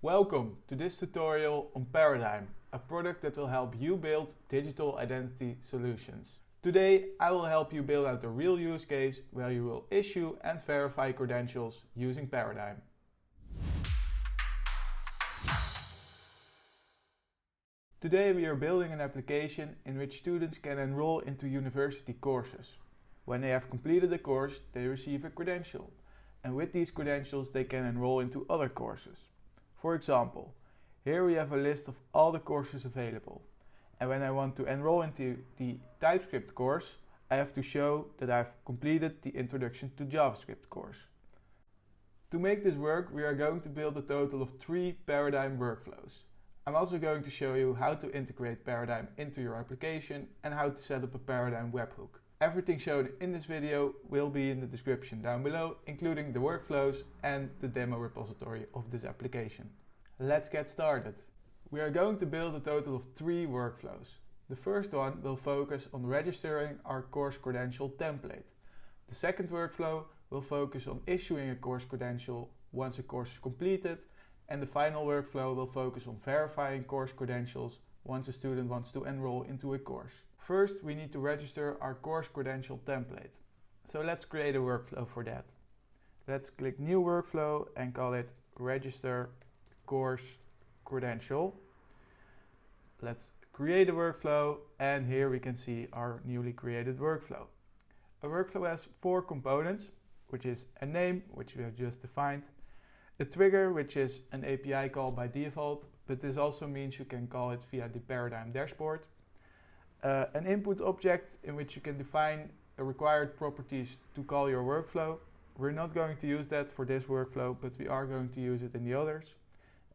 Welcome to this tutorial on Paradym, a product that will help you build digital identity solutions. Today I will help you build out a real use case where you will issue and verify credentials using Paradym. Today we are building an application in which students can enroll into university courses. When they have completed a course, they receive a credential, and with these credentials they can enroll into other courses. For example, here we have a list of all the courses available, and when I want to enroll into the TypeScript course, I have to show that I've completed the Introduction to JavaScript course. To make this work, we are going to build a total of 3 Paradym workflows. I'm also going to show you how to integrate Paradym into your application and how to set up a Paradym webhook. Everything shown in this video will be in the description down below, including the workflows and the demo repository of this application. Let's get started. We are going to build a total of 3 workflows. The first one will focus on registering our course credential template. The second workflow will focus on issuing a course credential once a course is completed, and the final workflow will focus on verifying course credentials once a student wants to enroll into a course. First, we need to register our course credential template. So let's create a workflow for that. Let's click New Workflow and call it Register Course Credential. Let's create a workflow, and here we can see our newly created workflow. A workflow has 4 components, which is a name, which we have just defined, a trigger, which is an API call by default, but this also means you can call it via the Paradym dashboard. An input object in which you can define required properties to call your workflow. We're not going to use that for this workflow, but we are going to use it in the others.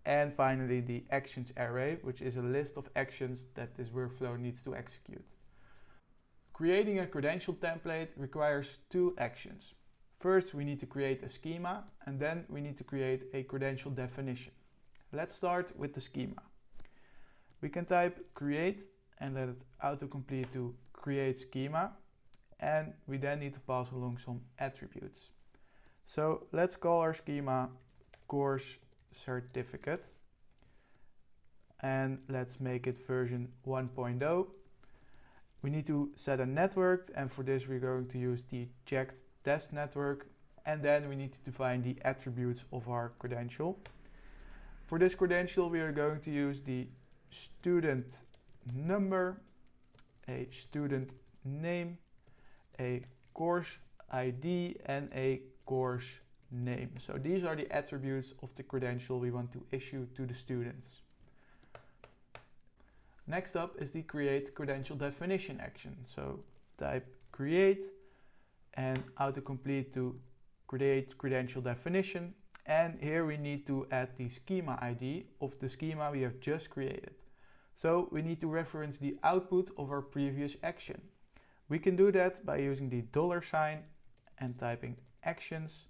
And finally, the actions array, which is a list of actions that this workflow needs to execute. Creating a credential template requires 2 actions. First, we need to create a schema, and then we need to create a credential definition. Let's start with the schema. We can type create and let it autocomplete to create schema, and we then need to pass along some attributes. So let's call our schema course certificate, and let's make it version 1.0. We need to set a network, and for this we're going to use the checked test network, and then we need to define the attributes of our credential. For this credential we are going to use the student number, a student name, a course ID, and a course name. So these are the attributes of the credential we want to issue to the students. Next up is the create credential definition action. So type create and autocomplete to create credential definition, and here we need to add the schema ID of the schema we have just created. So we need to reference the output of our previous action. We can do that by using the $sign and typing actions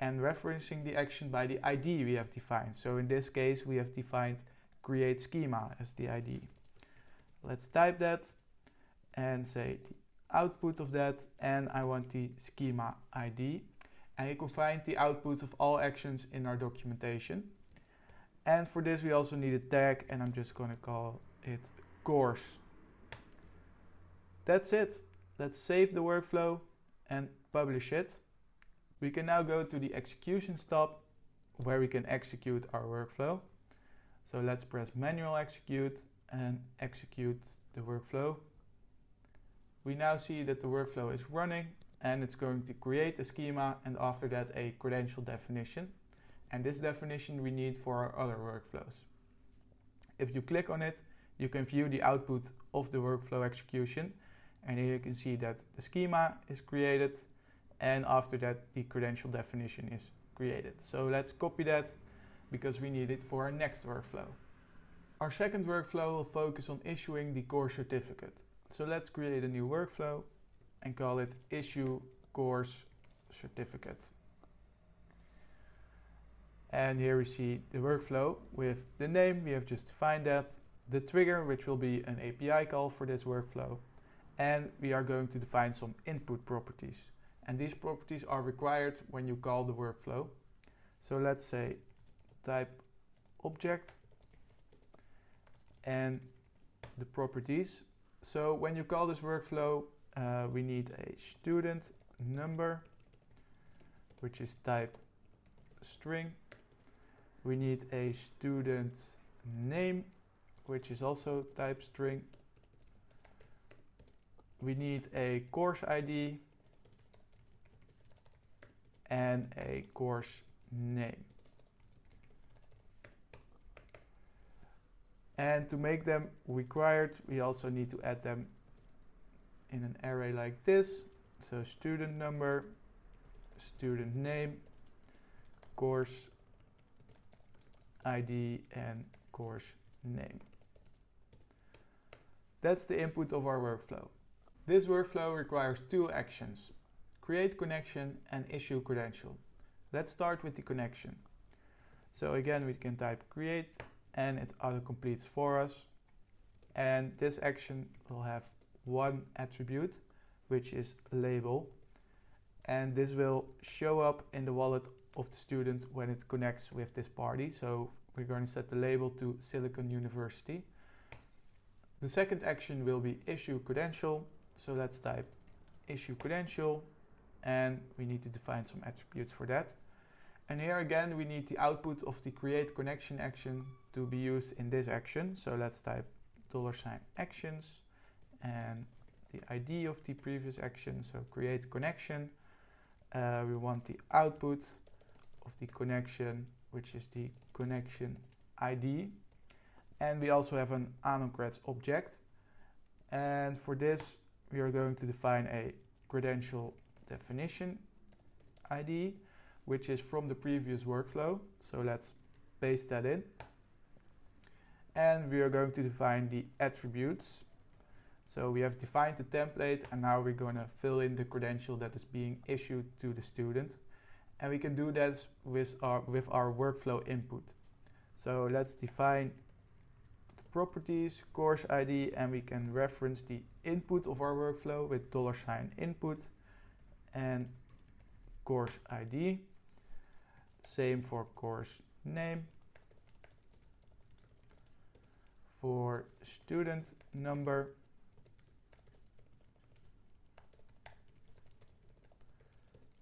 and referencing the action by the ID we have defined. So in this case we have defined create schema as the ID. Let's type that and say the output of that, and I want the schema ID, and you can find the output of all actions in our documentation. And for this we also need a tag, and I'm just going to call it course. That's it. Let's save the workflow and publish it. We can now go to the execution stop where we can execute our workflow. So let's press manual execute and execute the workflow. We now see that the workflow is running, and it's going to create a schema and after that a credential definition. And this definition we need for our other workflows. If you click on it, you can view the output of the workflow execution, and here you can see that the schema is created, and after that the credential definition is created. So let's copy that because we need it for our next workflow. Our second workflow will focus on issuing the course certificate. So let's create a new workflow and call it issue course certificate. And here we see the workflow with the name, we have just defined that, the trigger, which will be an API call for this workflow, and we are going to define some input properties. And these properties are required when you call the workflow. So let's say type object and the properties. So when you call this workflow, we need a student number, which is type string. We need a student name, which is also type string. We need a course ID and a course name. And to make them required, we also need to add them in an array like this. So student number, student name, course ID and course name. That's the input of our workflow. This workflow requires two actions: create connection and issue credential. Let's start with the connection. So again, we can type create and it auto-completes for us. And this action will have one attribute, which is label. And this will show up in the wallet of the student when it connects with this party. So we're going to set the label to Silicon University. The second action will be issue credential. So let's type issue credential, and we need to define some attributes for that. And here again, we need the output of the create connection action to be used in this action. So let's type $actions and the ID of the previous action. So create connection. We want the output of the connection, which is the connection ID. And we also have an enrols object. And for this, we are going to define a credential definition ID, which is from the previous workflow. So let's paste that in. And we are going to define the attributes. So we have defined the template, and now we're going to fill in the credential that is being issued to the student. And we can do that with our workflow input. So let's define the properties, course ID, and we can reference the input of our workflow with $input and course ID. Same for course name. For student number,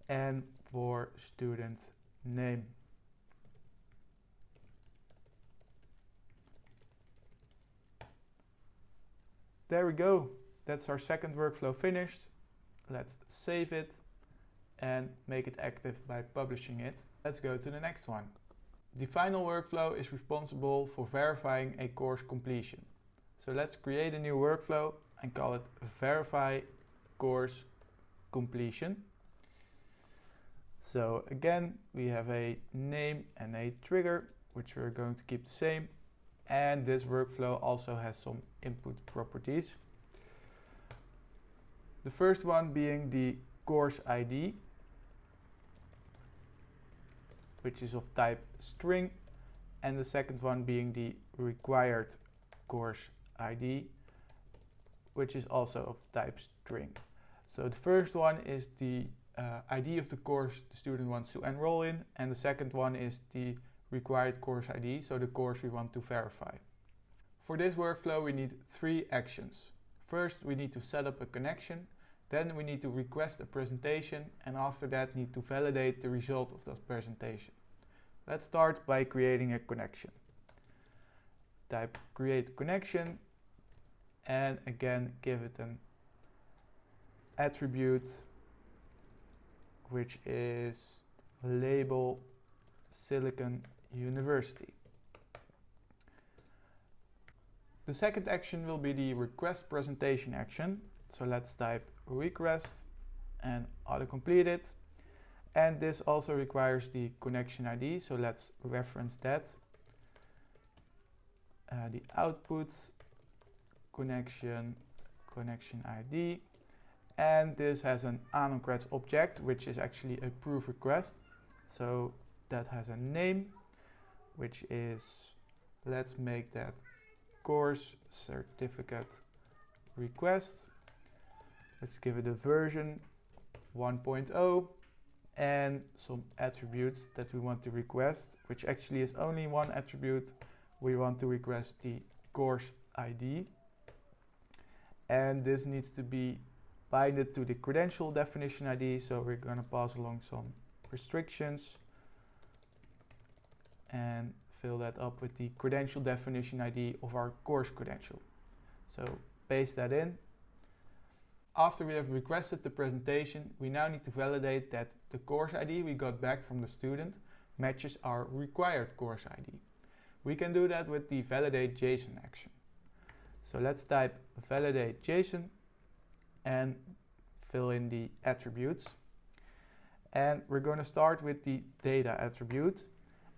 and for student name. There we go. That's our second workflow finished. Let's save it and make it active by publishing it. Let's go to the next one. The final workflow is responsible for verifying a course completion. So let's create a new workflow and call it verify course completion. So again, we have a name and a trigger, which we're going to keep the same. And this workflow also has some input properties. The first one being the course ID, which is of type string, and the second one being the required course ID, which is also of type string. So the first one is the ID of the course the student wants to enroll in, and the second one is the required course ID, so the course we want to verify. For this workflow, we need three actions. First, we need to set up a connection, then we need to request a presentation, and after that need to validate the result of that presentation. Let's start by creating a connection. Type create connection, and again give it an attribute, which is label Silicon University. The second action will be the request presentation action. So let's type request and autocomplete it. And this also requires the connection ID. So let's reference that. The output connection ID. And this has an enrols object, which is actually a proof request. So that has a name, which is, let's make that course certificate request. Let's give it a version 1.0, and some attributes that we want to request, which actually is only one attribute. We want to request the course ID, and this needs to be binded to the credential definition ID, so we're going to pass along some restrictions and fill that up with the credential definition ID of our course credential. So paste that in. After we have requested the presentation, we now need to validate that the course ID we got back from the student matches our required course ID. We can do that with the validate.json action. So let's type validate.json and fill in the attributes. And we're going to start with the data attribute.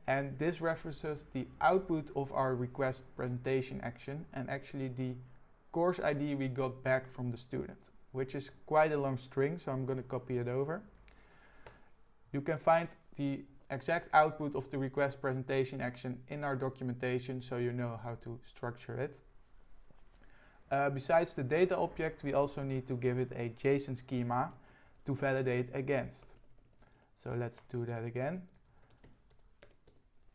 And this references the output of our request presentation action and actually the course ID we got back from the student, which is quite a long string, so I'm going to copy it over. You can find the exact output of the request presentation action in our documentation, so you know how to structure it. Besides the data object, we also need to give it a JSON schema to validate against. So let's do that again.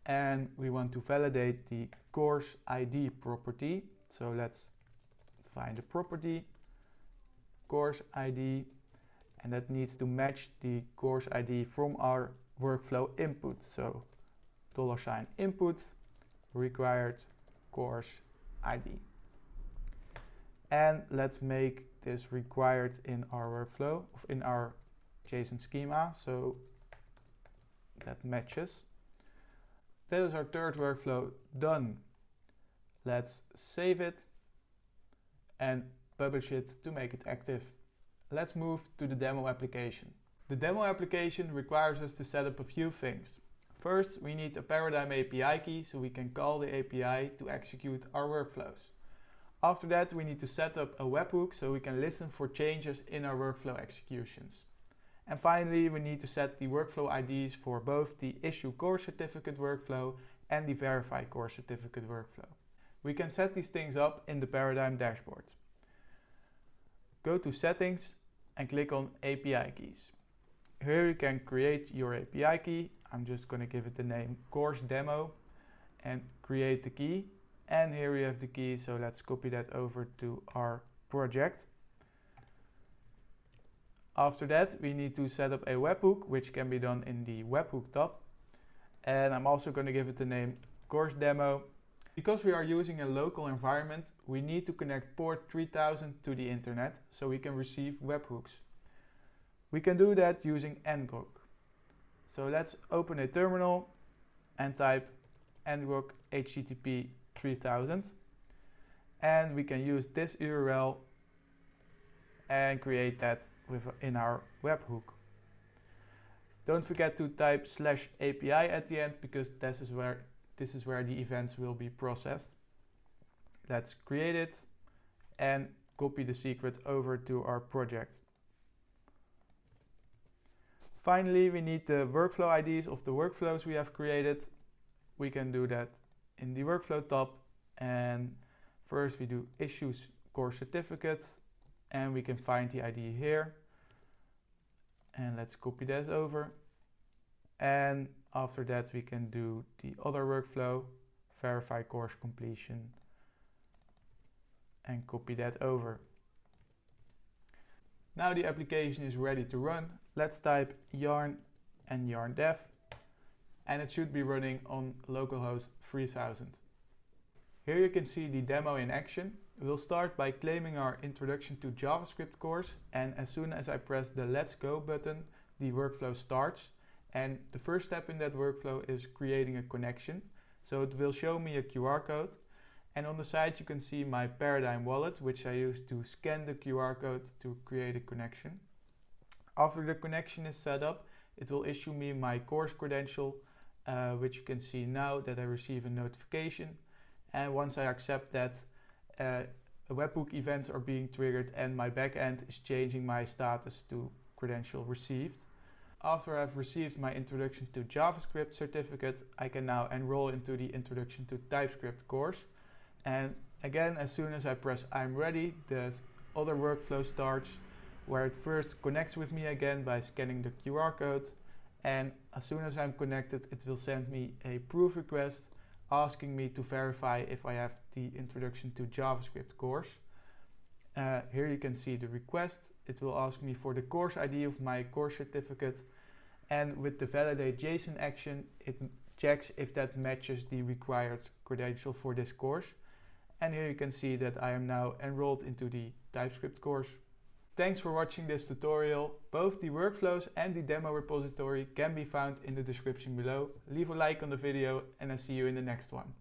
And we want to validate the course ID property. So let's find the property, course ID, and that needs to match the course ID from our workflow input. So $input required course ID. And let's make this required in our workflow, in our JSON schema, so that matches. That is our third workflow done. Let's save it and publish it to make it active. Let's move to the demo application. The demo application requires us to set up a few things. First, we need a Paradym API key so we can call the API to execute our workflows. After that, we need to set up a webhook so we can listen for changes in our workflow executions. And finally, we need to set the workflow IDs for both the issue course certificate workflow and the verify course certificate workflow. We can set these things up in the Paradym dashboard. Go to settings and click on API keys. Here you can create your API key. I'm just going to give it the name course demo and create the key. And here we have the key, so let's copy that over to our project. After that, we need to set up a webhook, which can be done in the webhook tab. And I'm also going to give it the name course demo. Because we are using a local environment, we need to connect port 3000 to the internet so we can receive webhooks. We can do that using ngrok. So let's open a terminal and type ngrok http 3000, and we can use this URL and create that in our webhook. Don't forget to type /API at the end, because this is where the events will be processed. Let's create it and copy the secret over to our project. Finally, we need the workflow IDs of the workflows we have created. We can do that in the workflow tab, and first we do issues course certificates, and we can find the ID here, and let's copy that over. And after that we can do the other workflow, verify course completion, and copy that over. Now the application is ready to run. Let's type yarn and yarn dev, and it should be running on localhost 3000. Here you can see the demo in action. We'll start by claiming our introduction to JavaScript course, and as soon as I press the Let's Go button, the workflow starts. And the first step in that workflow is creating a connection. So it will show me a QR code, and on the side you can see my Paradym wallet, which I use to scan the QR code to create a connection. After the connection is set up, it will issue me my course credential, which you can see now that I receive a notification. And once I accept that, webhook events are being triggered and my backend is changing my status to credential received. After I've received my Introduction to JavaScript certificate, I can now enroll into the Introduction to TypeScript course. And again, as soon as I press I'm ready, the other workflow starts, where it first connects with me again by scanning the QR code, and as soon as I'm connected, it will send me a proof request asking me to verify if I have the Introduction to JavaScript course. Here you can see the request. It will ask me for the course ID of my course certificate, and with the validate JSON action, it checks if that matches the required credential for this course. And here you can see that I am now enrolled into the TypeScript course. Thanks for watching this tutorial. Both the workflows and the demo repository can be found in the description below. Leave a like on the video and I'll see you in the next one.